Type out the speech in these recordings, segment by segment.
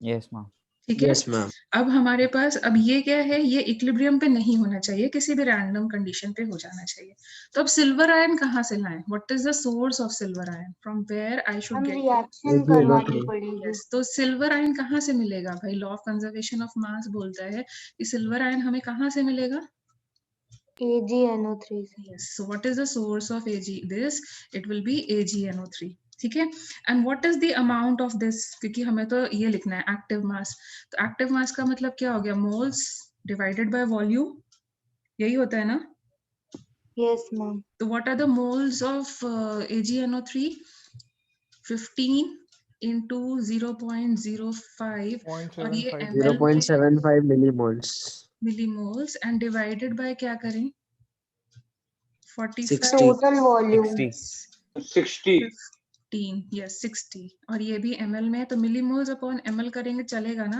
Yes ma'am. ठीक है। Yes, ma'am. अब हमारे पास अब ये क्या है, ये इक्विलिब्रियम पे नहीं होना चाहिए, किसी भी रैंडम कंडीशन पे हो जाना चाहिए। तो अब सिल्वर आयन कहाँ से लाएं? What is the source of silver ion? From where I should हम गेट? Reaction AgNO3. करवानी पड़ेगी। यस, तो सिल्वर आयन कहाँ से मिलेगा भाई? Law of conservation of mass बोलता है कि सिल्वर आयन हमें कहाँ से मिलेगा? AgNO3 से। Yes. So what is the source of Ag? This it will be AgNO3. ठीक है। And what is the amount of this? क्योंकि हमें तो ये लिखना है एक्टिव मास। तो एक्टिव मास का मतलब क्या हो गया? मोल्स डिवाइडेड बाय वॉल्यूम, यही होता है ना? Yes ma'am. तो what are the moles of AgNO3? 15 into 0.05 और ये 0.75 millimoles. Millimoles and divided by क्या करें? 45 टोटल वॉल्यूम 60. 15, यस 60, और ये भी ml में है, तो मिलीमोल्स अपॉन ml करेंगे चलेगा ना?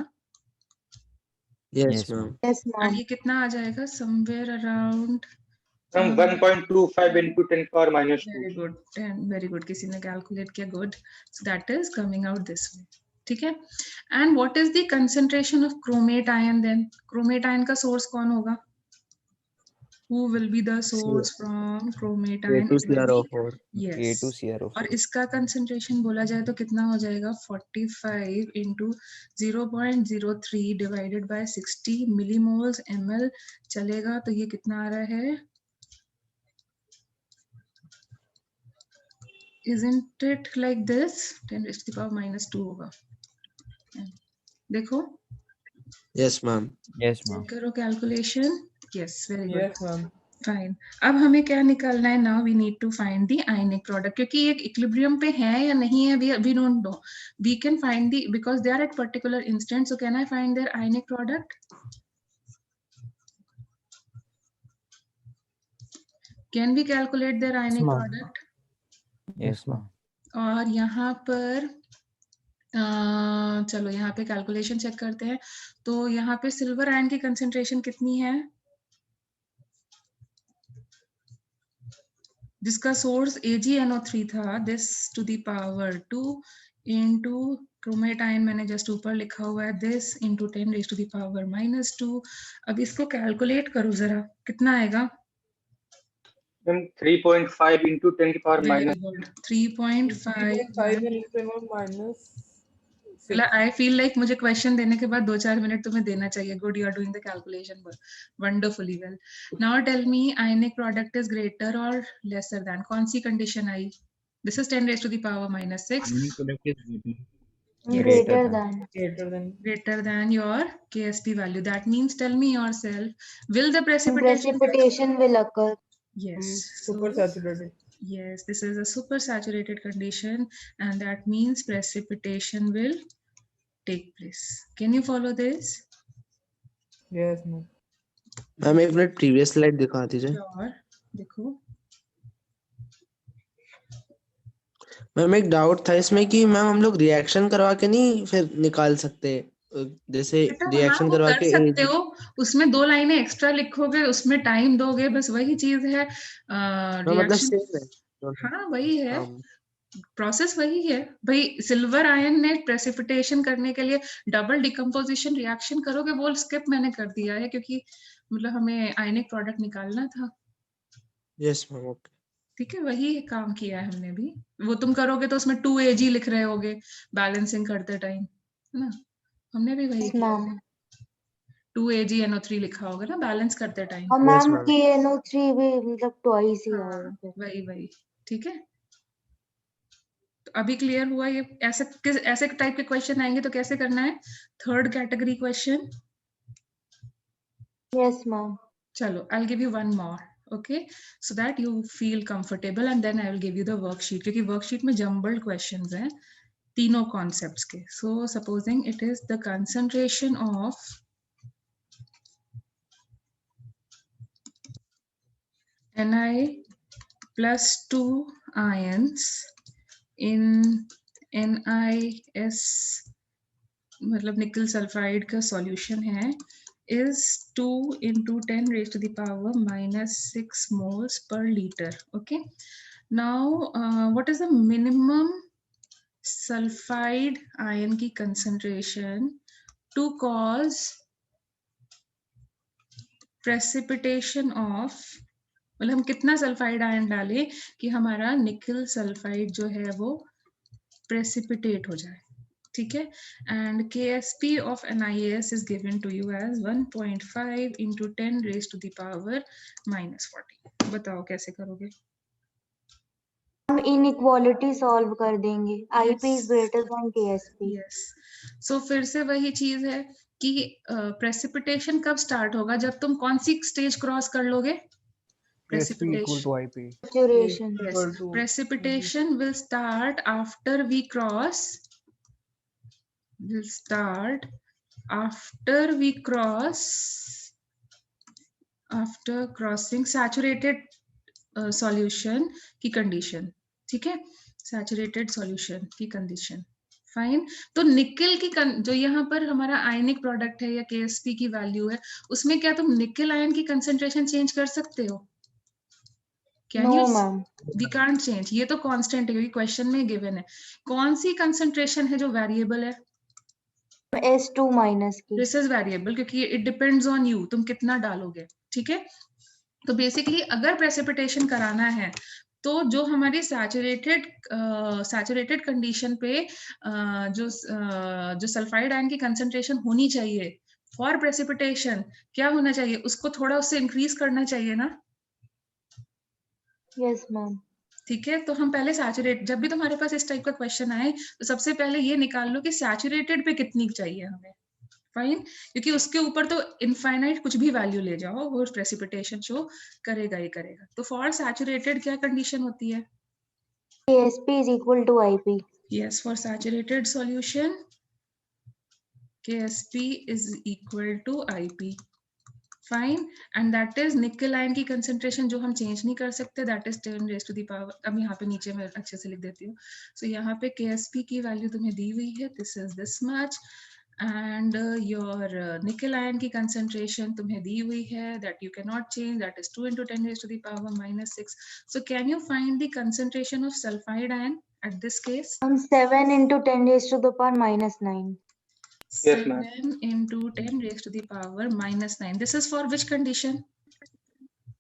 Yes, Yes, ma'am. यस और मैम। ये कितना आ जाएगा? Somewhere around From 1.25 into 10 power minus 2. Very good, very good, किसी ने कैलकुलेट किया, good. So that is coming out this way. ठीक है। And what is the concentration of chromate ion then? Chromate ion का सोर्स कौन होगा? Who will be the source from chromate ion? It will be K2CrO4. yes. K2CrO4. और इसका concentration बोला जाए तो कितना हो जाएगा? 45 into 0.03 divided by 60 millimoles ml चलेगा। तो ये कितना आ रहा है? Isn't it like this? 10 raised to the power minus 2 होगा। देखो, Yes, ma'am. Yes, check ma'am. करो calculation. Yes, very good, Yes, ma'am. Fine. अब हमें क्या निकालना है? Now we need to find the ionic product, क्योंकि एक इक्विलिब्रियम पे है या नहीं है we don't know. We can find the, because they are at particular instant, so can I find their ionic product? Can we calculate their ionic product? Yes, ma'am. और यहाँ पर चलो यहाँ पे कैलकुलेशन चेक करते हैं। तो यहाँ पे सिल्वर आयन की कंसेंट्रेशन कितनी है? जिसका सोर्स AgNO3 था, this to the power 2 into chromate ion मैंने जस्ट ऊपर लिखा हुआ है, this into 10 raise to the power -2। अब इसको कैलकुलेट करो जरा, कितना आएगा? Then 3.5 into 10 to the power very minus. Good, 3.5 5 into minus 6. I feel like मुझे क्वेश्चन देने के बाद 2-4 मिनट तुम्हें देना चाहिए। Good, you are doing the calculation wonderfully well. Now tell me, ionic product is greater और लेसर देन? कौन सी कंडीशन आई? This is 10 raised to the power -6, Ionic product is greater than. greater than your KSP value. That means tell me yourself, will the precipitation? Precipitation will occur. Yes. Super saturated. Yes, this is a super saturated condition, and that means precipitation will take place. Can you follow this? Yes, ma'am. Ma'am एक minute previous slide दिखा दीजिए। Sure. देखो, ma'am एक doubt था इसमें कि ma'am हम लोग रिएक्शन करवा के नहीं फिर निकाल सकते, जैसे बेटा हाँ, रिएक्शन वो करवा कर के सकते हो। उसमें 2 लाइनें एक्स्ट्रा लिखोगे, उसमें टाइम दोगे, बस वही चीज है। मतलब रिएक्शन, सेम है दोनों। हाँ वही है, हाँ, प्रोसेस वही है भाई। सिल्वर आयन ने प्रेसिपिटेशन करने के लिए डबल डिकम्पोजिशन रिएक्शन करोगे, वो स्किप मैंने कर दिया है क्योंकि मतलब हमें आयनिक प्रोडक्ट निकालना था। Yes ma'am, okay. ठीक है, वही काम किया है हमने भी। वो तुम करोगे तो उसमें 2Ag लिख रहे होगे बैलेंसिंग करते टाइम, है ना? हमने भी वही किया, मैम 2AgNO3 लिखा होगा ना बैलेंस करते टाइम। और Yes, मैम ma'am. KNO3 भी मतलब ट्वाइस ही हाँ, आएगा फिर। वही, ठीक है। तो अभी क्लियर हुआ ये? ऐसे टाइप के क्वेश्चन आएंगे तो कैसे करना है? Third category question. Yes ma'am. चलो, I'll give you one more, okay, so that you feel comfortable, and then I will give you the worksheet, क्योंकि worksheet में jumbled questions हैं तीनों concepts के। So supposing it is the concentration of Ni plus 2 ions in NiS, मतलब निकल sulphide का solution है, is 2 into 10 raised to the power -6 moles per liter. Okay. Now, what is the minimum sulphide ion की concentration to cause precipitation of, मतलब हम कितना sulphide ion डालें कि हमारा निकल सल्फाइड जो है वो प्रेसिपिटेट हो जाए, ठीक है। And KSP of NiAs is given to you as 1.5 into 10 raised to the power -40। बताओ कैसे करोगे? हम इनइक्वालिटी सॉल्व कर देंगे। IP Yes. Is greater than KSP। Yes, so फिर से वही चीज है कि प्रेसिपिटेशन कब स्टार्ट होगा, जब तुम कौन सी स्टेज क्रॉस कर लोगे? KSP equal to IP. Saturation. Yes, precipitation will start after we cross, will start after we cross, after crossing saturated solution की condition, ठीक है, saturated solution की condition। फाइन, तो निकल की जो यहाँ पर हमारा आयनिक प्रोडक्ट है या KSP की वैल्यू है, उसमें क्या तुम निकल आयन की कंसेंट्रेशन चेंज कर सकते हो? Can No, you? ma'am. We can't change, ये तो कांस्टेंट है क्योंकि क्वेश्चन में गिवन है। कौन सी कंसंट्रेशन है जो वेरिएबल है? S2 माइनस की। दिस इज वेरिएबल क्योंकि इट डिपेंड्स ऑन यू, तुम कितना डालोगे, ठीक है। तो बेसिकली अगर प्रेसिपिटेशन कराना है तो जो हमारी सैचुरेटेड कंडीशन पे जो सल्फाइड आयन की कंसंट्रेशन होनी चाहिए फॉर प्रेसिपिटेशन, क्या होना चाहिए? उसको थोड़ा उससे इंक्रीज करना चाहिए ना, यस मैम। ठीक है। तो हम पहले सैचुरेट, जब भी तुम्हारे पास इस टाइप का क्वेश्चन आए तो सबसे पहले ये निकाल लो कि सैचुरेटेड पे कितनी चाहिए हमें, फाइन, क्योंकि उसके ऊपर तो इनफाइनाइट कुछ भी वैल्यू ले जाओ वो प्रेसिपिटेशन शो करेगा ही करेगा। तो फॉर सैचुरेटेड क्या कंडीशन होती है? KSP is equal to IP. Yes, for saturated solution KSP is equal to IP, fine, and that is निकल आयन की कंसेंट्रेशन जो हम चेंज नहीं कर सकते, that is 10 raised to the power। अब यहाँ पे नीचे मैं अच्छे से लिख देती हूँ। सो यहाँ पे KSP की वैल्यू तुम्हें दी हुई है, this is this much, and your निकल आयन की कंसेंट्रेशन तुम्हें दी हुई है, that you can not change, that is 2 into 10 raised to the power -6। So can you find the concentration of sulphide ion at this case? हम 7 into 10 raised to the power -9. Yes, ma'am. 7 into 10 raised to the power -9। This is for which condition?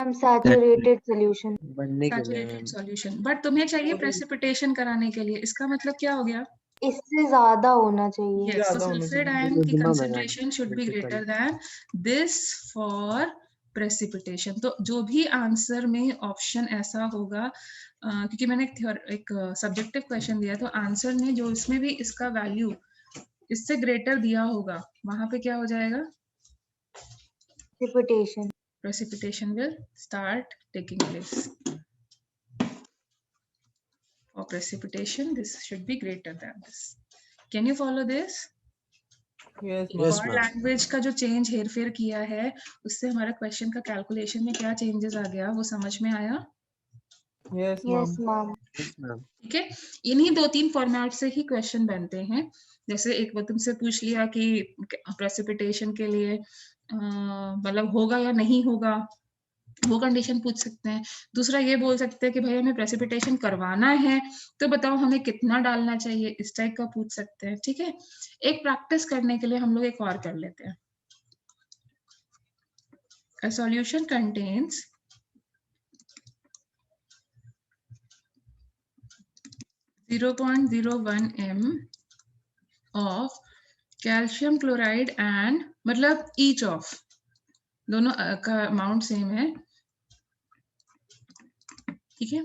हम saturated solution. बनने के लिए saturated ma'am. Solution, but तुम्हें चाहिए precipitation कराने के लिए, इसका मतलब क्या हो गया? इससे ज्यादा होना चाहिए। Yes, so ज्यादा होना sulfide चाहिए। ion की Minimum है ma'am, concentration should be critical। greater than this for precipitation। तो जो भी आंसर में ऑप्शन ऐसा होगा, क्योंकि मैंने एक सब्जेक्टिव क्वेश्चन दिया, तो आंसर में जो इसमें भी इसका वैल्यू इससे ग्रेटर दिया होगा वहां पे क्या हो जाएगा? Precipitation. Precipitation will start taking place. For precipitation, this should be greater than this. Can you follow this? Yes, Yes, ma'am. ma'am। Language का जो चेंज हेर फेर किया है उससे हमारा क्वेश्चन का कैलकुलेशन में क्या चेंजेस आ गया वो समझ में आया? Yes, Yes, ma'am. ma'am. Yes, ma'am। ठीक है, इन्हीं 2-3 फॉर्मेट से ही क्वेश्चन बनते हैं। जैसे एक बार तुमसे पूछ लिया कि प्रेसिपिटेशन के लिए मतलब होगा या नहीं होगा, वो कंडीशन पूछ सकते हैं। दूसरा ये बोल सकते हैं कि भाई हमें प्रेसिपिटेशन करवाना है तो बताओ हमें कितना डालना चाहिए, इस टाइप का पूछ सकते हैं, ठीक है। एक प्रैक्टिस करने के लिए हम लोग एक और कर लेते हैं। A solution contains 0.01 m of calcium chloride and मतलब each of, दोनों का अमाउंट सेम है, ठीक है।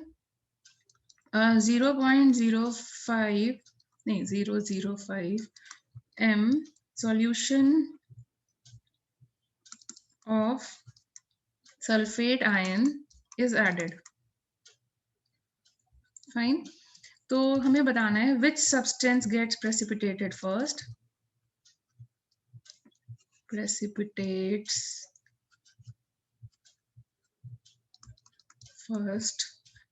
0.05 नहीं 0.05 m solution of sulfate ion is added, fine। तो हमें बताना है which substance gets precipitated first, precipitates first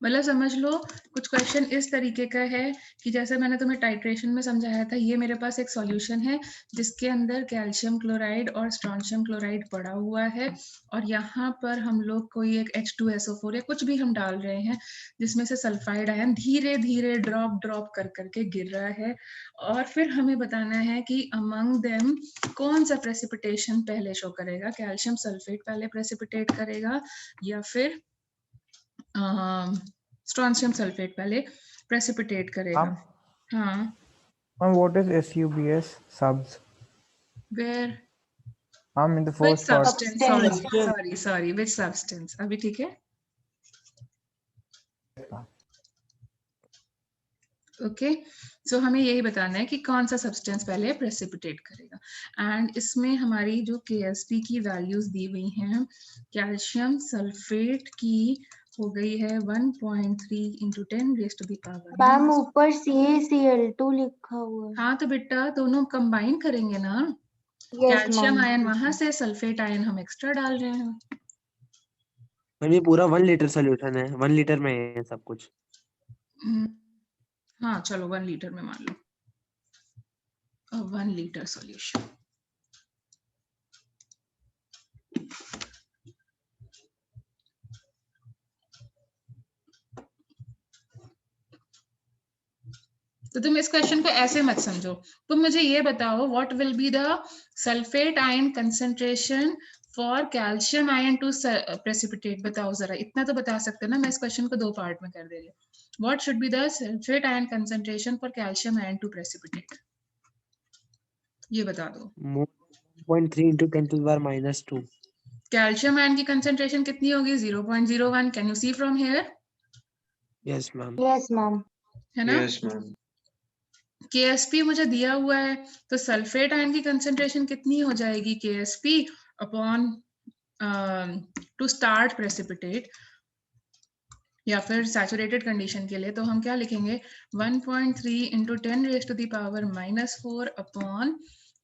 मतलब समझ लो कुछ क्वेश्चन इस तरीके का है कि जैसे मैंने तुम्हें टाइट्रेशन में समझाया था, ये मेरे पास एक सॉल्यूशन है जिसके अंदर कैल्शियम क्लोराइड और स्ट्रोंशियम क्लोराइड पड़ा हुआ है, और यहाँ पर हम लोग कोई एक H2SO4 या कुछ भी हम डाल रहे हैं जिसमें से सल्फाइड आयन धीरे धीरे ड्रॉप ड्रॉप कर करके गिर रहा है, और फिर हमें बताना है कि अमंग देम कौन सा प्रेसिपिटेशन पहले शो करेगा, कैल्शियम सल्फेट पहले प्रेसिपिटेट करेगा या फिर स्ट्रोंशियम सल्फेट पहले प्रेसिपिटेट करेगा। हाँ, What is SUBS subs? where In the which first part. substance, sorry which substance, अभी ठीक है, ओके सो हमें यही बताना है कि कौन सा सब्सटेंस पहले प्रेसिपिटेट करेगा। एंड इसमें हमारी जो KSP की वैल्यूज दी हुई हैं, कैल्शियम सल्फेट की हो गई है 1.3 into 10 raised to the power। Ma'am ऊपर CaCl2 लिखा हुआ है। हाँ तो बेटा दोनों कंबाइन करेंगे ना, यस कैल्शियम मैम। आयन वहां से, सल्फेट आयन हम एक्स्ट्रा डाल रहे हैं। मैम ये पूरा 1 लीटर सोल्यूशन है, 1 लीटर में है सब कुछ। हाँ चलो 1 लीटर में मान लो, 1 लीटर सॉल्यूशन। तो तुम इस क्वेश्चन को ऐसे मत समझो, तुम मुझे ये बताओ what will be the sulphate ion concentration for calcium ion to precipitate, बताओ जरा, इतना तो बता सकते हो ना। मैं इस क्वेश्चन को 2 पार्ट में कर दे रही हूँ। What should be the sulphate ion concentration for calcium ion to precipitate, ये बता दो। 0.3 into 10 to the power minus 2। Calcium ion की कंसंट्रेशन कितनी होगी? 0.01। Can you see from here? Yes ma'am. Yes ma'am. है ना? Yes, ma'am. KSP मुझे दिया हुआ है, तो सल्फेट आयन की कंसंट्रेशन कितनी हो जाएगी? KSP upon two start precipitate या फिर सैचुरेटेड कंडीशन के लिए तो हम क्या लिखेंगे? 1.3 into 10 raised to the power -4 upon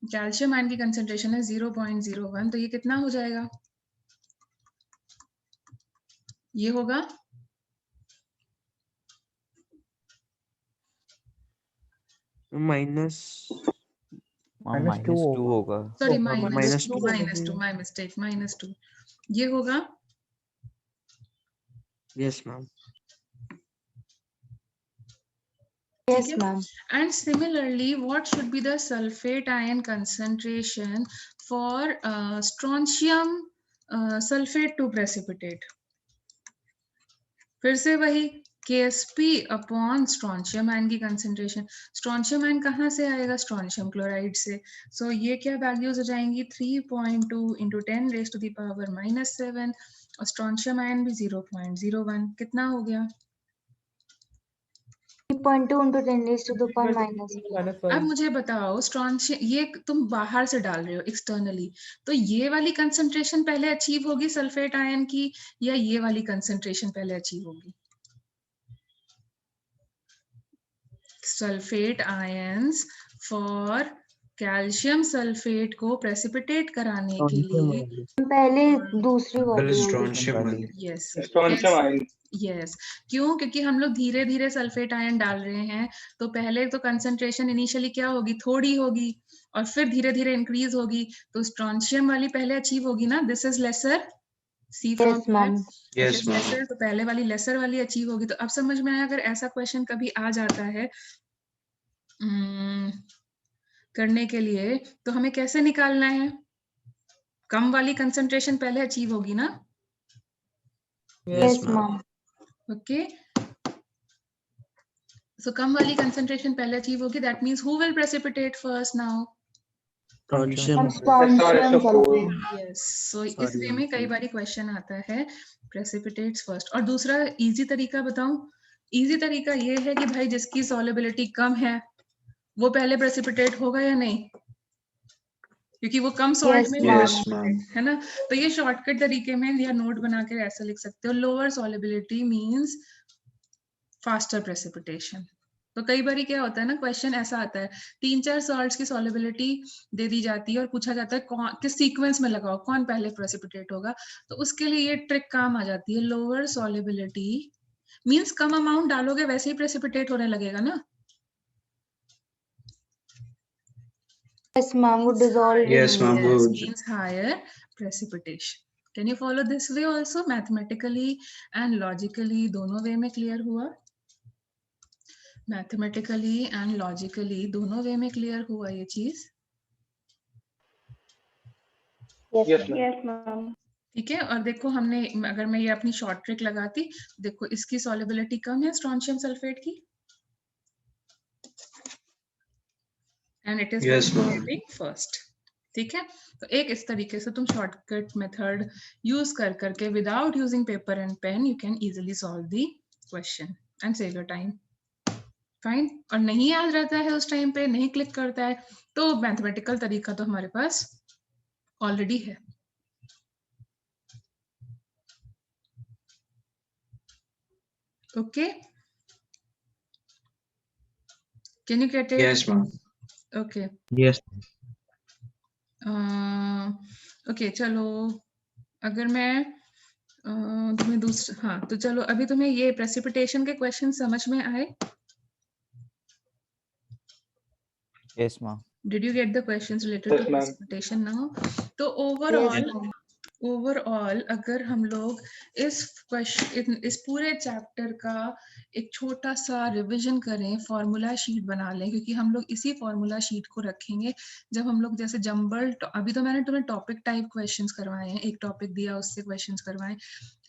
calcium ion की कंसंट्रेशन है 0.01, तो ये कितना हो जाएगा? ये होगा माइनस -2 होगा। सॉरी minus -2, माय मिस्टेक, -2 ये होगा। Yes ma'am. Yes ma'am. And similarly, what should be the sulfate ion concentration for strontium sulfate to precipitate? फिर से वही KSP अपॉन स्ट्रोंशियम आयन की कंसेंट्रेशन। स्ट्रोंशियम आयन कहाँ से आएगा? स्ट्रोंशियम क्लोराइड से। सो ये क्या वैल्यूज हो जाएंगी? 3.2 into 10 raised to the power -7 और स्ट्रोंशियम आयन भी 0.01। कितना हो गया? 3.2 into 10 raised to the power -2। अब मुझे बताओ स्ट्रोंशियम, ये तुम बाहर से डाल रहे हो एक्सटर्नली, तो ये वाली कंसंट्रेशन पहले अचीव होगी सल्फेट आयन की या ये वाली कंसंट्रेशन पहले अचीव होगी? Sulphate ions for calcium sulphate को प्रेसिपिटेट कराने के लिए पहले दूसरी वाली Strontium वाली। Yes Strontium ion। यस क्यों? क्योंकि हम लोग धीरे धीरे सल्फेट आयन डाल रहे हैं, तो पहले तो कंसंट्रेशन इनिशियली क्या होगी? थोड़ी होगी, और फिर धीरे धीरे इंक्रीज होगी, तो स्ट्रोंशियम वाली पहले अचीव होगी ना। This is lesser, see from yes ma'am. Yes, ma'am. Lesser, तो पहले वाली लेसर वाली अचीव होगी। तो अब समझ में आया, अगर ऐसा क्वेश्चन कभी आ जाता है करने के लिए, तो हमें कैसे निकालना है? कम वाली कंसंट्रेशन पहले अचीव होगी ना। Yes ma'am. ओके सो कम वाली कंसंट्रेशन पहले अचीव होगी, that means who will precipitate first now? Strontium. Strontium sulphate. Yes so इस वे में कई बार क्वेश्चन आता है प्रेसिपिटेट्स फर्स्ट। और दूसरा इजी तरीका बताऊं? इजी तरीका ये है कि भाई जिसकी सॉल्युबिलिटी कम है वो पहले प्रेसिपिटेट होगा या नहीं, क्योंकि वो कम सॉल्ट में Yes, ma'am. है ना। तो ये शॉर्टकट तरीके में या नोट बना के ऐसा लिख सकते हो, lower solubility means faster precipitation. तो कई बार क्या होता है ना, क्वेश्चन ऐसा आता है 3-4 सॉल्ट्स की सॉल्युबिलिटी दे दी जाती है और पूछा जाता है कौन किस सीक्वेंस में लगाओ, कौन पहले प्रेसिपिटेट होगा। तो उसके लिए ये ट्रिक काम आ जाती है, लोअर सॉल्युबिलिटी मींस कम अमाउंट डालोगे वैसे ही प्रेसिपिटेट होने लगेगा ना. Yes, ma'am. Would dissolve. Yes, ma'am. Yes, Would. means higher precipitation. Can you follow this way also? Mathematically and logically दोनों way में clear हुआ? Mathematically and logically दोनों way में clear हुआ ये चीज? Yes, ma'am. Yes, ma'am. ठीक है. और देखो हमने, अगर मैं ये अपनी शॉर्ट ट्रिक लगाती, देखो इसकी सॉल्युबिलिटी कम है स्ट्रोंशियम सल्फेट की, and it is Yes, ma'am. First. ठीक है. तो एक इस तरीके से तुम शॉर्टकट मेथड यूज कर करके without using paper and pen you can easily solve the question and save your time. Fine. और नहीं याद रहता है उस टाइम पे, नहीं क्लिक करता है, तो मैथमेटिकल तरीका तो हमारे पास ऑलरेडी है. Okay. Can you get it? Yes, ma'am. Okay. Yes. Okay, चलो अगर मैं तुम्हें दूसरा, हाँ तो चलो अभी तुम्हें ये प्रेसिपिटेशन के क्वेश्चन समझ में आए? Yes, ma'am. Did you get the questions related Yes, to ma'am. precipitation now? तो Yes, ma'am. ओवरऑल अगर हम लोग इस क्वेश्चन, इस पूरे चैप्टर का एक छोटा सा रिवीजन करें, फॉर्मूला शीट बना लें, क्योंकि हम लोग इसी फॉर्मूला शीट को रखेंगे जब हम लोग जैसे जंबल, अभी तो मैंने तुम्हें टॉपिक टाइप क्वेश्चंस करवाए हैं, एक टॉपिक दिया उससे क्वेश्चंस करवाए,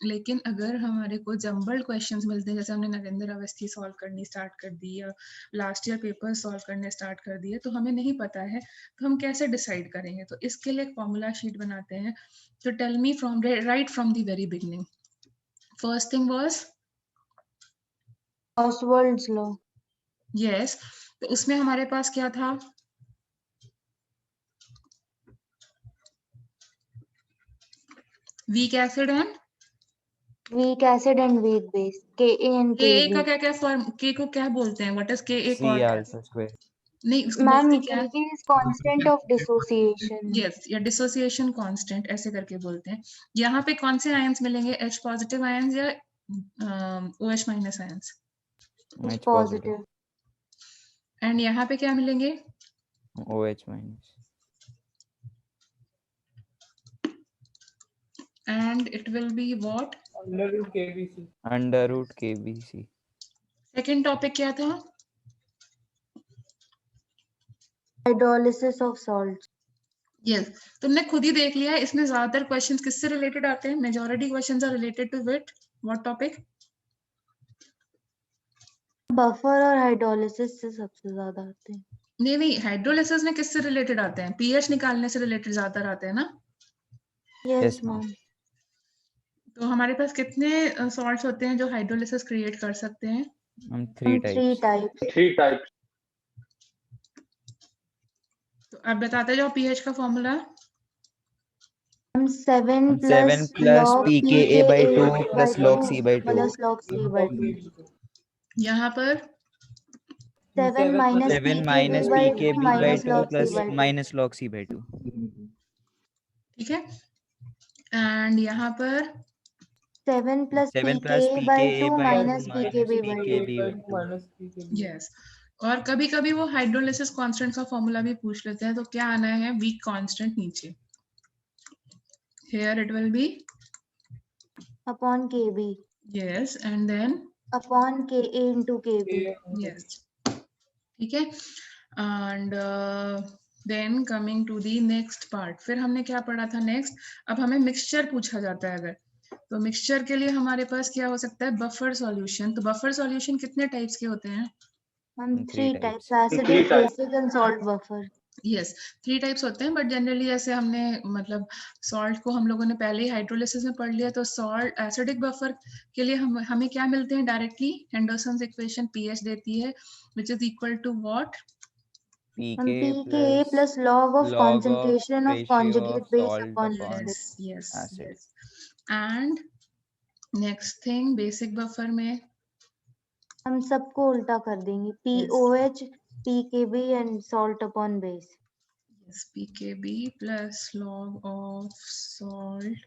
लेकिन अगर हमारे को जंबल्ड क्वेश्चंस मिलते हैं, जैसे हमने नरेंद्र अवस्थी सॉल्व करनी स्टार्ट कर दी या लास्ट ईयर पेपर सॉल्व करने स्टार्ट कर दिए, तो हमें नहीं पता है तो हम कैसे डिसाइड करेंगे? तो इसके लिए एक फॉर्मूला शीट बनाते हैं. तो tell me from right from the very beginning, first thing was Oswald's law. Yes. तो उसमें हमारे पास क्या था? Weak acid and Weak acid and weak base. Ka and के का Kb. क्या क्या फॉर्म, के को क्या बोलते हैं? व्हाट इज के? एक C और alpha square. नहीं, उसको Ma'am, बोलते क्या? Kb is constant of dissociation. Yes, या डिसोसिएशन कांस्टेंट ऐसे करके बोलते हैं. यहाँ पे कौन से आयंस मिलेंगे? H पॉजिटिव आयंस या OH minus ions? It's positive. And यहाँ पे क्या मिलेंगे? OH minus. And it will be what? Under root KBC. Under root KBC. Second topic क्या था? Hydrolysis of salts. यस, तुमने खुद ही देख लिया है, इसमें ज्यादातर क्वेश्चंस किससे रिलेटेड आते हैं? Majority questions are related to with what topic? Buffer और hydrolysis से सबसे ज्यादा आते हैं. नहीं, हाइड्रोलिसिस में किससे रिलेटेड आते हैं? पीएच निकालने से रिलेटेड ज्यादातर आते हैं ना. Yes, Yes, ma'am. ma'am. तो हमारे पास कितने सॉल्ट्स होते हैं जो हाइड्रोलिसिस क्रिएट कर सकते हैं? Three Three types. types. 3 types. तो आप बताते जाओ पीएच का formula. 7 7 plus log pKa by 2 plus log C by 2. plus log C by 2. यहाँ पर 7 minus 7 minus by pKb 2 by minus 2 log plus C by 2. minus log C by 2. ठीक है. And यहाँ पर 7 plus 7 plus pKa by 2 pKa by 2 minus minus pKb by 2. pKb by 2. Minus PKB. Yes. और कभी कभी वो हाइड्रोलिसिस कांस्टेंट का formula भी पूछ लेते हैं, तो क्या आना है? वीक कांस्टेंट नीचे. Here it will be Upon Kb. Yes, and then Upon Ka into Kb. Yes. ठीक है. And then coming to the next part, फिर हमने क्या पढ़ा था नेक्स्ट? अब हमें मिक्सचर पूछा जाता है अगर, तो मिक्सचर के लिए हमारे पास क्या हो सकता है? Buffer solution. तो बफर सॉल्यूशन कितने टाइप्स के होते हैं? Three types. Acidic, Three types. basic and salt buffer. Yes, 3 types होते हैं, बट जनरली ऐसे हमने मतलब सॉल्ट को हम लोगों ने पहले ही हाइड्रोलिसिस में पढ़ लिया, तो सॉल्ट एसिडिक बफर के लिए हमें क्या मिलते हैं डायरेक्टली? हेंडरसन्स इक्वेशन पीएच देती है, which is equal to what? pKa plus log of concentration of conjugate base upon acid. yes acid. yes. And next thing, basic buffer में हम सबको उल्टा कर देंगे. POH, pKb and salt upon base. yes, pKb plus log of salt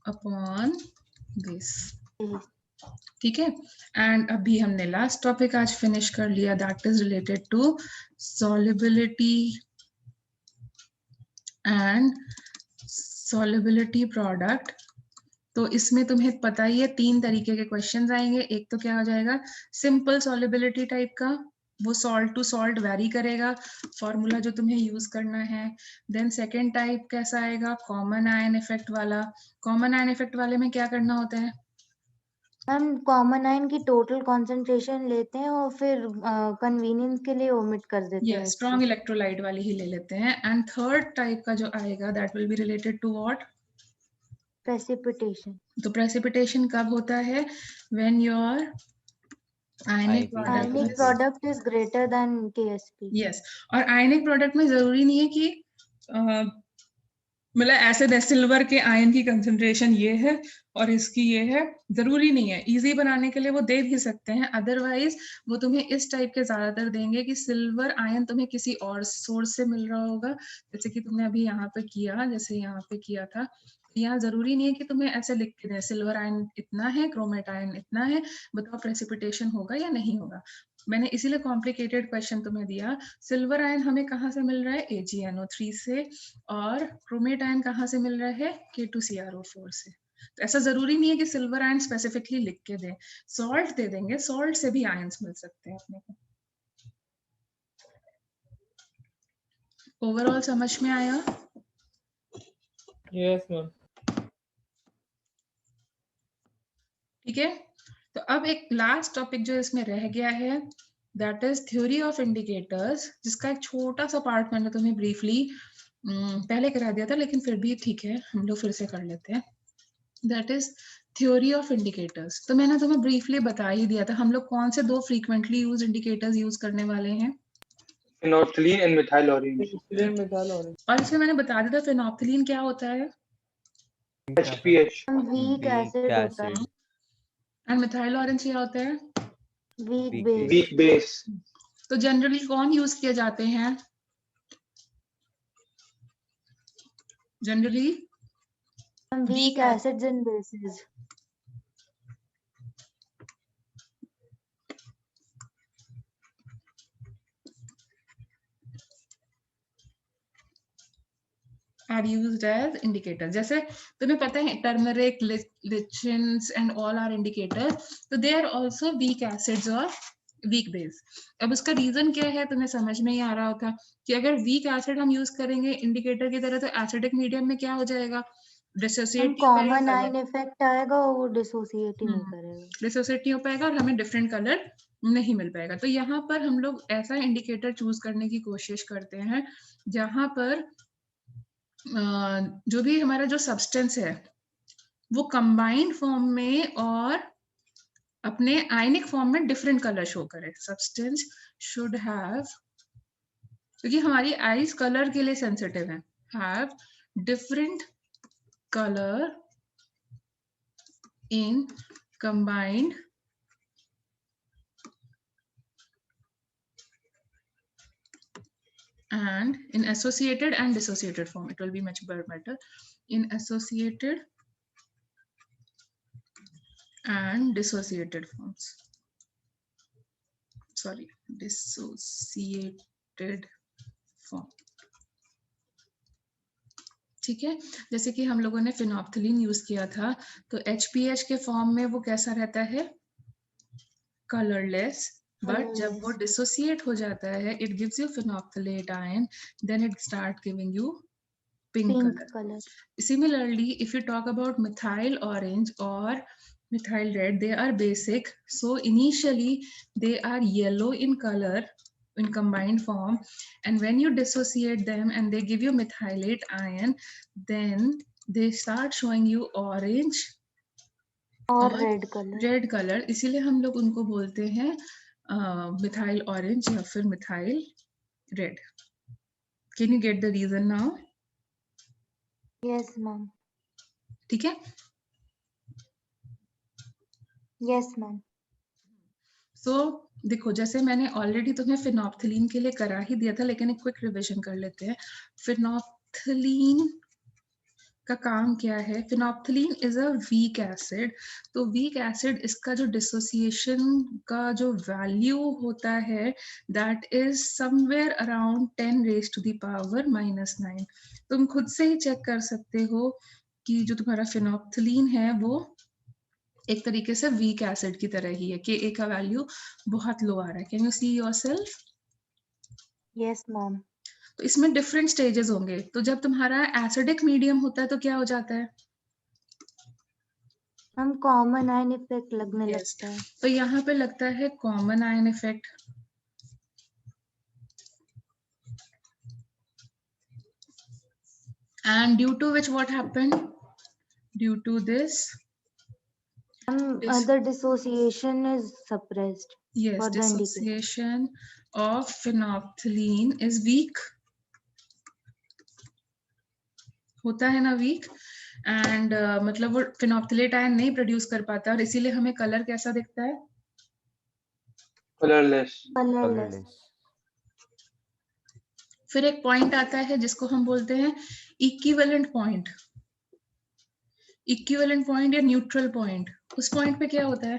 upon this. ठीक है। And अभी हमने लास्ट टॉपिक आज फिनिश कर लिया, that is related to solubility and solubility product. तो इसमें तुम्हें पता ही है 3 तरीके के क्वेश्चंस आएंगे। एक तो क्या हो जाएगा, सिंपल सॉल्युबिलिटी टाइप का, वो सॉल्ट टू सॉल्ट वेरी करेगा, फॉर्मूला जो तुम्हें यूज करना है। देन सेकेंड टाइप कैसा आएगा, कॉमन आयन इफेक्ट वाला। कॉमन आयन इफेक्ट वाले में क्या करना होता है, हम कॉमन आयन की टोटल कंसंट्रेशन लेते हैं और फिर कन्वीनियंस के लिए ओमिट कर देते हैं यस, इसको। स्ट्रॉन्ग इलेक्ट्रोलाइट वाली ही ले लेते हैं। एंड थर्ड टाइप का जो आएगा that will be related to what, precipitation. तो प्रेसिपिटेशन कब होता है, when your ionic IV ionic product, product is greater than KSP। Yes. और आयनिक प्रोडक्ट में जरूरी नहीं है कि मतलब ऐसे सिल्वर के आयन की कंसंट्रेशन ये है और इसकी ये है, जरूरी नहीं है। इजी बनाने के लिए वो दे भी सकते हैं, अदरवाइज वो तुम्हें इस टाइप के ज्यादातर देंगे कि सिल्वर आयन तुम्हें किसी और सोर्स से मिल रहा होगा, जैसे कि तुमने अभी यहाँ पे किया, जैसे यहाँ पे किया था। यहाँ जरूरी नहीं है कि तुम्हें ऐसे लिख के दें सिल्वर आयन इतना है, क्रोमेट आयन इतना है, बताओ प्रेसिपिटेशन होगा या नहीं होगा। मैंने इसीलिए कॉम्प्लिकेटेड क्वेश्चन तुम्हें दिया। सिल्वर आयन हमें कहाँ से मिल रहा है, AgNO3 से, और क्रोमेट आयन कहाँ से मिल रहा है, K2CrO4 से। तो ऐसा जरूरी नहीं है कि सिल्वर आयन स्पेसिफिकली लिख के दें, सॉल्ट दे देंगे, सॉल्ट से भी आयन्स मिल सकते हैं अपने को। ओवरऑल समझ में आया? Yes, ma'am. ठीक है। तो अब एक लास्ट टॉपिक जो इसमें रह गया है that is theory of indicators, जिसका एक छोटा सा पार्ट मैंने तुम्हें ब्रीफली पहले करा दिया था, लेकिन फिर भी ठीक है हम लोग फिर से कर लेते हैं। That is theory of indicators. तो मैंने तुम्हें ब्रीफली बता ही दिया था हम लोग कौन से 2 फ्रीक्वेंटली यूज इंडिकेटर्स यूज करने वाले हैं, phenolphthalein and methyl orange. Phenolphthalein, methyl orange. और इसमें मैंने बता दिया था फेनोप्थिलीन क्या होता है HPH. वीक एसिड होता है, एंड मिथाइल ऑरेंज क्या होता है, weak Weak base. Weak base. तो जनरली कौन यूज किए जाते हैं, generally weak acids and bases. are used as indicators. जैसे तुम्हें पता है turmeric, lichens and all are indicators, तो they are also weak acids और वीक बेस। अब उसका रीजन क्या है तुम्हें समझ में ही आ रहा होगा कि अगर वीक एसिड हम यूज करेंगे इंडिकेटर की तरह, तो एसिडिक मीडियम में क्या हो जाएगा, डिसोसिएट कॉमन आयन इफेक्ट आएगा और वो डिसोसिएट ही नहीं करेगा, डिसोसिएट नहीं हो पाएगा और हमें डिफरेंट कलर नहीं मिल पाएगा। तो यहाँ पर हम लोग ऐसा इंडिकेटर चूज करने की कोशिश करते हैं जहां पर जो भी हमारा जो सब्सटेंस है वो कंबाइंड फॉर्म में और अपने आयनिक फॉर्म में डिफरेंट कलर शो करे। सब्सटेंस शुड हैव, क्योंकि हमारी आईज कलर के लिए सेंसिटिव है, have different colour in combined and in associated and dissociated form. It will be much better in associated and dissociated forms. Sorry, dissociated form. ठीक है, जैसे कि हम लोगों ने फिनोप्थिलीन यूज किया था, तो HPH के फॉर्म में वो कैसा रहता है, कलरलेस, बट जब वो डिसोसिएट हो जाता है it gives you phenolphthalate ion, then it start giving you pink color. Similarly, if you talk about methyl orange or methyl red, they are basic, so initially they are yellow in color in combined form, and when you dissociate them and they give you methylate ion, then they start showing you orange और red colour. इसीलिए हम लोग उनको बोलते हैं methyl orange या फिर methyl red. Can you get the reason now? Yes ma'am. ठीक है, यस मैम। सो देखो, जैसे मैंने ऑलरेडी तुम्हें फिनोप्थिलीन के लिए करा ही दिया था, लेकिन एक क्विक रिवीजन कर लेते हैं। फिनोप्थिलीन का काम क्या है? Phenolphthalein is a weak acid, तो वीक एसिड इसका जो डिसोसिएशन का जो वैल्यू होता है that is somewhere around 10 raise to the power -9। तुम खुद से ही चेक कर सकते हो कि जो तुम्हारा फिनोप्थलीन है वो एक तरीके से वीक एसिड की तरह ही है, Ka का वैल्यू बहुत लो आ रहा है। Can you see yourself? Yes, ma'am. तो इसमें डिफरेंट स्टेजेस होंगे, तो जब तुम्हारा एसिडिक मीडियम होता है तो क्या हो जाता है? हम कॉमन आयन इफेक्ट लगने Yes. लगता है। तो यहाँ पे लगता है common ion effect, and due to which what happened? Due to this, The dissociation is suppressed. yes, for the indication. dissociation of phenolphthalein is weak, होता है ना वीक, एंड मतलब वो फिनोप्थलेट आयन नहीं प्रोड्यूस कर पाता, और इसीलिए हमें कलर कैसा दिखता है? colorless. Colorless. Colorless. फिर एक पॉइंट आता है जिसको हम बोलते हैं इक्विवेलेंट पॉइंट, इक्विवेलेंट पॉइंट या न्यूट्रल पॉइंट। उस पॉइंट पे क्या होता है?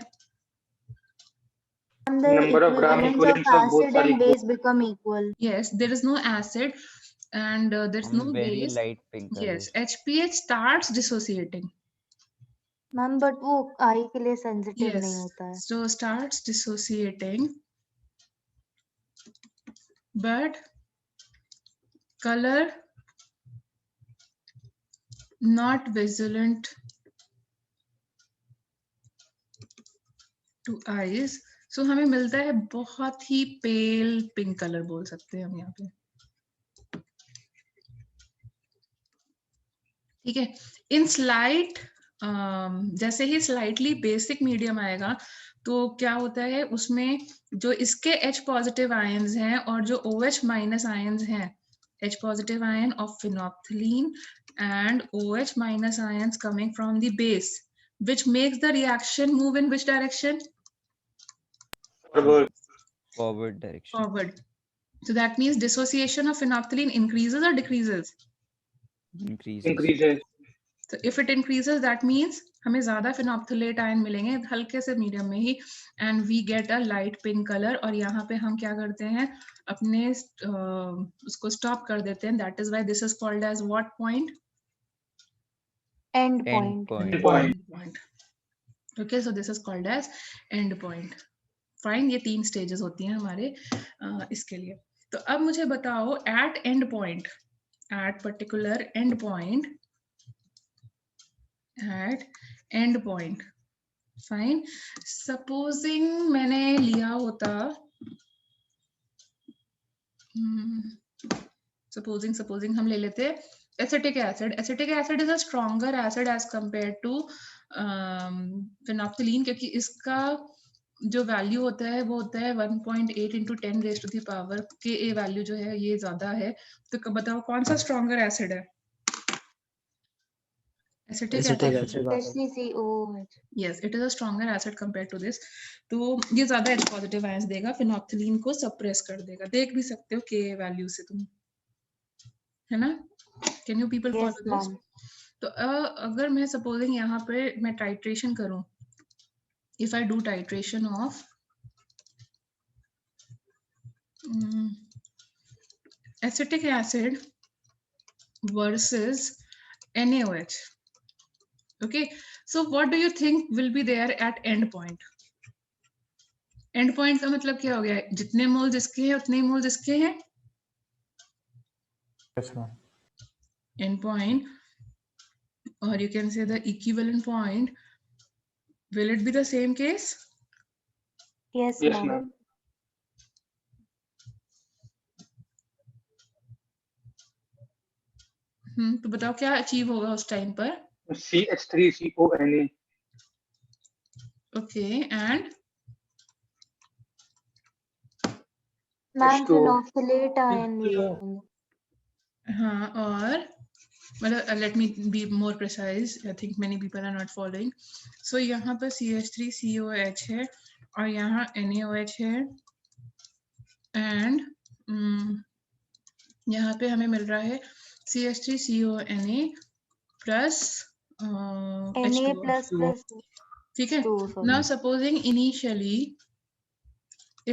And the Number of gram equivalents of equivalents of both acid are and equal. base become equal. Yes, there is no acid and there's no Very base. light pink color. Yes, HPH starts dissociating. Ma'am but वो आई के लिए sensitive Yes, नहीं होता है। so starts dissociating, but color not vigilant to eyes. So हमें मिलता है बहुत ही पेल पिंक कलर, बोल सकते हैं हम यहाँ पे, ठीक है। इन स्लाइट जैसे ही स्लाइटली बेसिक मीडियम आएगा तो क्या होता है, उसमें जो इसके H पॉजिटिव आयंस हैं और जो OH माइनस आयंस हैं, H positive ion of phenolphthalein and OH minus ions coming from the base, which makes the reaction move in which direction? Forward. Forward direction. Forward. So that means dissociation of phenolphthalein increases or decreases? Increases. Increases. So if it increases, that means हमें ज्यादा phenolphthalein ion मिलेंगे हल्के से medium में ही, and we get a light pink color। और यहाँ पे हम क्या करते हैं, अपने उसको stop कर देते हैं। That is why this is called as what point? End End point. point. Point. End point. Okay, so this is called as end point. Fine, ये 3 stages होती हैं हमारे इसके लिए। तो अब मुझे बताओ at end point, at particular end point, at end point, fine, supposing मैंने लिया होता supposing हम ले लेते acetic acid। acetic acid is a stronger acid as compared to phenolphthalein, क्योंकि इसका जो वैल्यू होता है वो होता है 1.8 into 10 raised to the power Ka value जो है ये ज्यादा है। तो बताओ कौन सा स्ट्रॉन्गर एसिड है? acetic Acetic acid। acid. HCCOH. Yes, it is a stronger acid compared to this। तो ये ज्यादा H पॉजिटिव आयंस देगा, फिनोप्थलीन को सप्रेस कर देगा। देख भी सकते हो Ka वैल्यू से तुम, है ना? Can you people Yes, follow this? ma'am. तो अगर मैं सपोजिंग यहाँ पे मैं टाइट्रेशन करूं, if I do titration of acetic acid versus NaOH, okay, so what do you think will be there at end point? end point का मतलब क्या हो गया? जितने मोल्स इसके हैं उतने मोल्स इसके हैं। Yes, ma'am. End point, or you can say the equivalent point, will it be the same case? Yes, Yes, ma'am. ma'am. तो बताओ क्या अचीव होगा उस टाइम पर? CH3CONA. Okay, and ma'am H2O. Phenoxylate ion H2O. हाँ, और मतलब let me be more precise, I think many people are not following. So यहाँ पर CH3COH है और यहाँ NaOH है, एंड यहाँ पे हमें मिल रहा है CH3CONA plus Na plus plus ठीक है. 2 Now sorry. supposing initially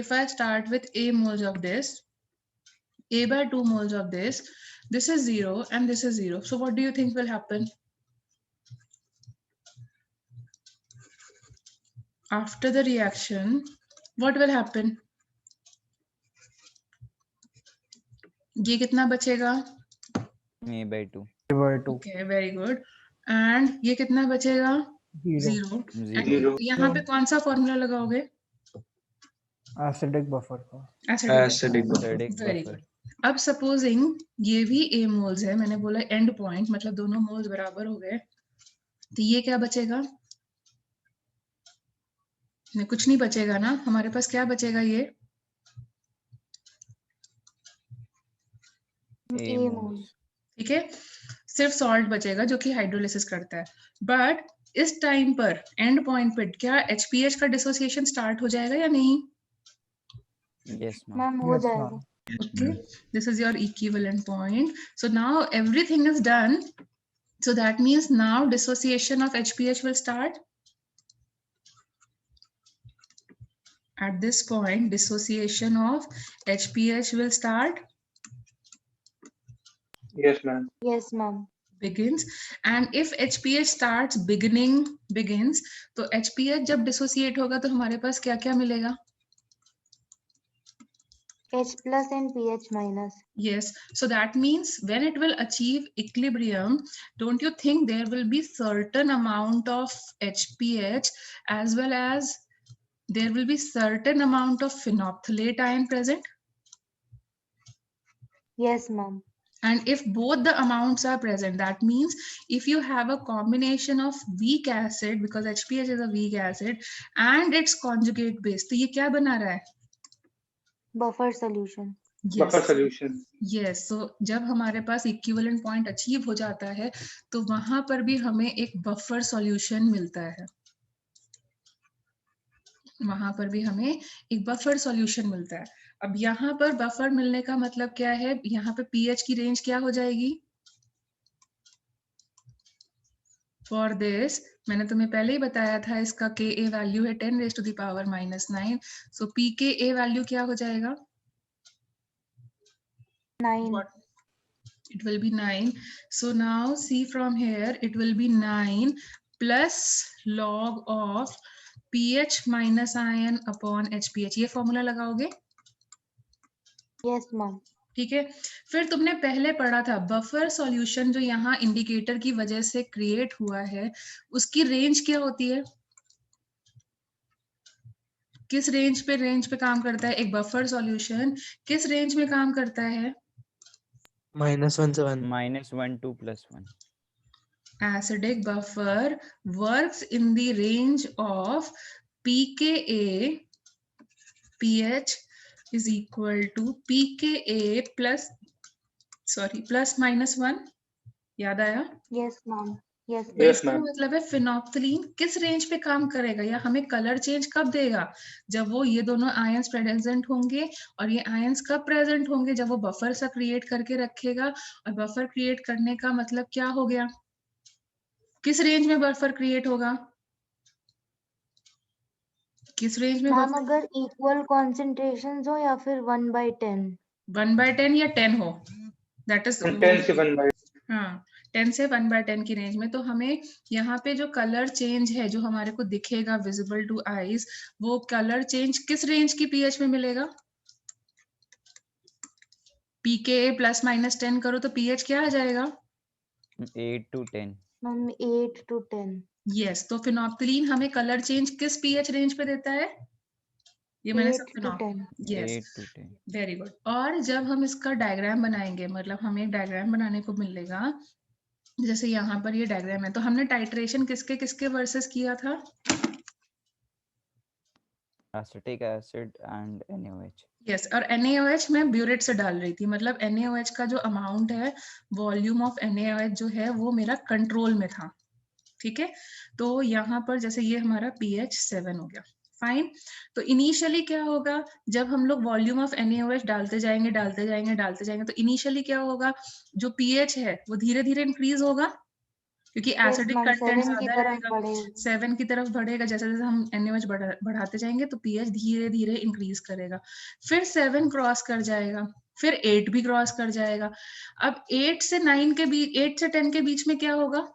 if I start with A moles of this, A by 2 moles of this is 0 and this is 0. So what do you think will happen? After the reaction, what will happen? ये कितना बचेगा? A by 2. Okay, very good. And ये कितना बचेगा? 0. And Zero. यहाँ पे कौन सा फॉर्मूला लगाओगे? एसिडिक बफर का Acidic buffer. Acidic Very buffer. good. अब सपोजिंग ये भी A मोल्स है, मैंने बोला एंड पॉइंट मतलब दोनों मोल्स बराबर हो गए, तो ये क्या बचेगा? नहीं, कुछ नहीं बचेगा ना, हमारे पास क्या बचेगा? ये A A moles. moles. ठीक है, सिर्फ सॉल्ट बचेगा जो कि हाइड्रोलिसिस करता है. बट इस टाइम पर एंड पॉइंट पे क्या HPH का डिसोसिएशन स्टार्ट हो जाएगा या नहीं? Yes, ma'am. मैम हो जाएगा. Okay, this is your equivalent point. So now everything is done. So that means now dissociation of HPH will start. At this point, dissociation of HPH will start, Yes, ma'am. Yes ma'am. begins. And if HPH starts begins, तो HPH जब dissociate होगा तो हमारे पास क्या क्या मिलेगा? H plus and pH minus. Yes, so that means when it will achieve equilibrium, don't you think there will be certain amount of HPH as well as there will be certain amount of phenolphthaleate ion present? Yes ma'am. And if both the amounts are present, that means if you have a combination of weak acid, because HPH is a weak acid, and its conjugate base, तो ये क्या बना रहा है? Buffer solution. Buffer solution. Yes, so जब हमारे पास equivalent point achieve हो जाता है तो वहां पर भी हमें एक बफर सॉल्यूशन मिलता है. वहां पर भी हमें एक बफर सॉल्यूशन मिलता है. अब यहाँ पर बफर मिलने का मतलब क्या है? यहाँ पे pH की रेंज क्या हो जाएगी? फॉर दिस मैंने तुम्हें पहले ही बताया था, इसका Ka वैल्यू है 10 raised to the power -9. So pKa value क्या हो जाएगा? 9. What? It will be 9. So now see from here, it will be 9 plus log of pH minus ion upon HPH. ये फॉर्मूला लगाओगे? Yes ma'am. ठीक है. फिर तुमने पहले पढ़ा था बफर सॉल्यूशन जो यहाँ इंडिकेटर की वजह से क्रिएट हुआ है, उसकी रेंज क्या होती है? किस रेंज पे काम करता है? एक बफर सॉल्यूशन किस रेंज में काम करता है? -1 से 1. -1 to +1. Acidic buffer works in the range of pKa pH is equal to pKa plus -1. याद आया? Yes ma'am. Yes. तो Yes, इसका ma'am. मतलब है फिनोप्थलीन किस रेंज पे काम करेगा या हमें कलर चेंज कब देगा? जब वो ये दोनों आयंस प्रेजेंट होंगे. और ये आयंस कब प्रेजेंट होंगे? जब वो बफर सा क्रिएट करके रखेगा. और बफर क्रिएट करने का मतलब क्या हो गया? किस रेंज में बफर क्रिएट होगा? किस रेंज में मैम बफर? अगर इक्वल कॉन्सेंट्रेशन हो या फिर 1/10. 1/10 या 10 हो, दैट इज 10 से 1/10. हाँ, 10 से 1/10 की रेंज में. तो हमें यहाँ पे जो कलर चेंज है जो हमारे को दिखेगा विजिबल टू आईज, वो कलर चेंज किस रेंज की पीएच में मिलेगा? pKa ±10 करो तो pH क्या आ जाएगा? 8 to 10. Ma'am 8 to 10. यस, तो फिनोप्थलीन हमें कलर चेंज किस पीएच रेंज पे देता है? ये मैंने 8 to 10. Yes, 8 to 10. Very good. और जब हम इसका डायग्राम बनाएंगे, मतलब हमें एक डायग्राम बनाने को मिलेगा, जैसे यहाँ पर ये डायग्राम है, तो हमने टाइट्रेशन किसके किसके वर्सेस किया था? Acetic acid and NaOH. Yes, और NaOH मैं ब्यूरेट से डाल रही थी, मतलब NaOH का जो अमाउंट है, वॉल्यूम ऑफ NaOH जो है वो मेरा कंट्रोल में था. ठीक है, तो यहाँ पर जैसे ये हमारा pH 7 हो गया. फाइन. तो इनिशियली क्या होगा? जब हम लोग वॉल्यूम ऑफ NaOH डालते जाएंगे तो इनिशियली क्या होगा? जो pH है वो धीरे धीरे इंक्रीज होगा. क्योंकि Yes, एसिडिक ma'am, कंटेंट 7 की ज्यादा तरफ रहेगा, बढ़ेगा। 7 की तरफ बढ़ेगा। जैसे जैसे हम NaOH बढ़ाते जाएंगे तो pH धीरे धीरे इंक्रीज करेगा। फिर 7 क्रॉस कर जाएगा, फिर 8 भी क्रॉस कर जाएगा। अब 8 से 9 के बीच, 8 से 10 के बीच में क्या होगा?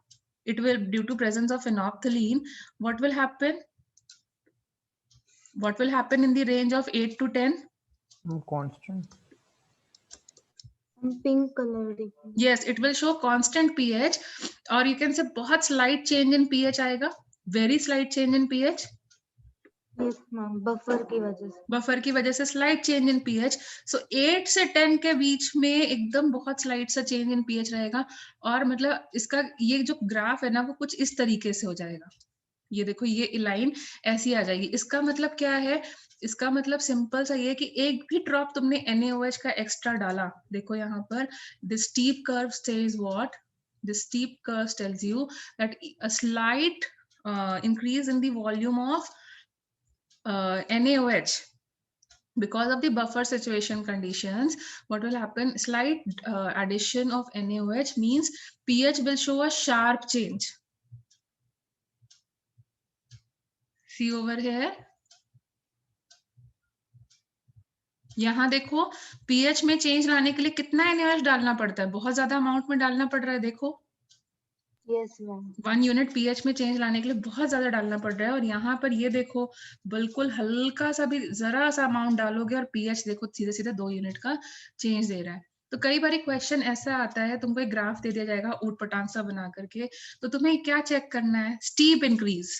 It will, due to presence of phenolphthalein, what will happen? What will happen in the range of 8 to 10? Constant. Pink color दिखेगा। Yes, it will show constant pH, or you can say बहुत slight change in pH आएगा, very slight change in pH. Yes, ma'am, buffer की वजह से। Buffer की वजह से slight change in pH. सो 8 से 10 के बीच में एकदम बहुत स्लाइट सा चेंज इन पीएच रहेगा, और मतलब इसका ये जो ग्राफ है ना वो कुछ इस तरीके से हो जाएगा। ये देखो, ये लाइन ऐसी आ जाएगी। इसका मतलब क्या है? इसका मतलब सिंपल सा ये कि एक भी ड्रॉप तुमने NaOH का एक्स्ट्रा डाला, देखो यहाँ पर the steep curve says what, the steep curve tells you that a slight increase in the volume of NaOH because of the buffer situation conditions. What will happen? Slight addition of NaOH means pH will show a sharp change. See over here. यहाँ देखो, pH में change लाने के लिए कितना NaOH डालना पड़ता है? बहुत ज्यादा अमाउंट में डालना पड़ रहा है। देखो, Yes, ma'am. 1 यूनिट pH में चेंज लाने के लिए बहुत ज्यादा डालना पड़ रहा है, और यहाँ पर ये देखो बिल्कुल हल्का सा भी, जरा सा अमाउंट डालोगे और pH देखो सीधे सीधे 2 यूनिट का चेंज दे रहा है। तो कई बार क्वेश्चन ऐसा आता है, तुमको एक ग्राफ दे दिया जाएगा ऊट पटांग सा बना करके, तो तुम्हें क्या चेक करना है? Steep increase.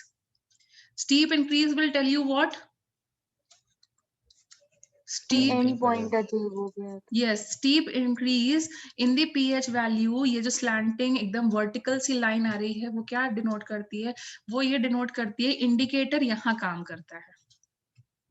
Steep increase will tell you what? Steep end point achieve हो गया। Yes, steep increase in the pH value. ये जो slanting एकदम vertical सी लाइन आ रही है, वो क्या डिनोट करती है? वो ये डिनोट करती है इंडिकेटर यहाँ काम करता है।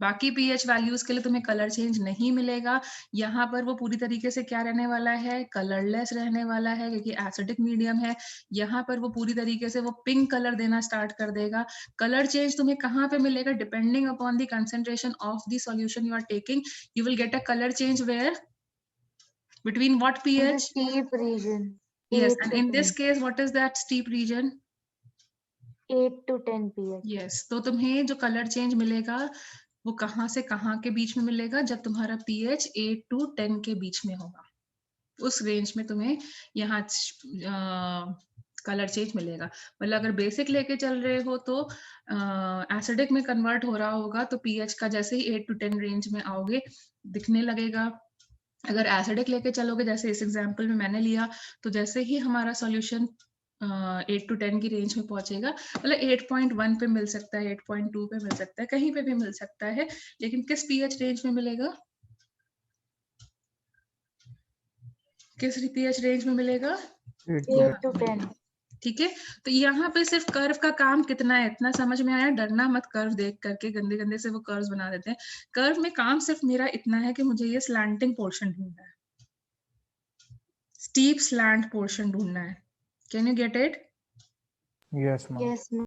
बाकी pH वैल्यूज के लिए तुम्हें कलर चेंज नहीं मिलेगा। यहाँ पर वो पूरी तरीके से क्या रहने वाला है? कलरलेस रहने वाला है, क्योंकि एसिडिक मीडियम है। यहाँ पर वो पूरी तरीके से वो पिंक कलर देना स्टार्ट कर देगा। कलर चेंज तुम्हें कहाँ पे मिलेगा? Depending upon the concentration of the solution you are taking, you will get a colour change where between what In the pH? steep region. Yes, 8 and से in this 10. case what is that steep region? 8 to 10 pH. Yes, तो तुम्हें जो colour change मिलेगा वो कहाँ से कहाँ के बीच में मिलेगा? जब तुम्हारा pH 8 to 10 के बीच में होगा, उस रेंज में तुम्हें यहाँ कलर चेंज मिलेगा। मतलब अगर बेसिक लेके चल रहे हो तो एसिडिक में कन्वर्ट हो रहा होगा, तो pH का जैसे ही 8 to 10 रेंज में आओगे दिखने लगेगा। अगर एसिडिक लेके चलोगे, जैसे इस एग्जांपल में मैंने लिया, तो जैसे ही हमारा सॉल्यूशन 8 to 10 की रेंज में पहुंचेगा, मतलब 8.1 पे मिल सकता है, 8.2 पे मिल सकता है, कहीं पे भी मिल सकता है, लेकिन किस पीएच रेंज में मिलेगा? किस पीएच रेंज में मिलेगा? 8 to 10. ठीक है, तो यहाँ पे सिर्फ कर्व का काम कितना है, इतना समझ में आया? डरना मत कर्व देख करके, गंदे गंदे से वो कर्व्स बना देते हैं। कर्व में काम सिर्फ मेरा इतना है कि मुझे ये स्लैंटिंग पोर्शन ढूंढना है, स्टीप स्लैंट पोर्शन ढूंढना है। Can you get it? Yes, ma'am. Yes, ma'am.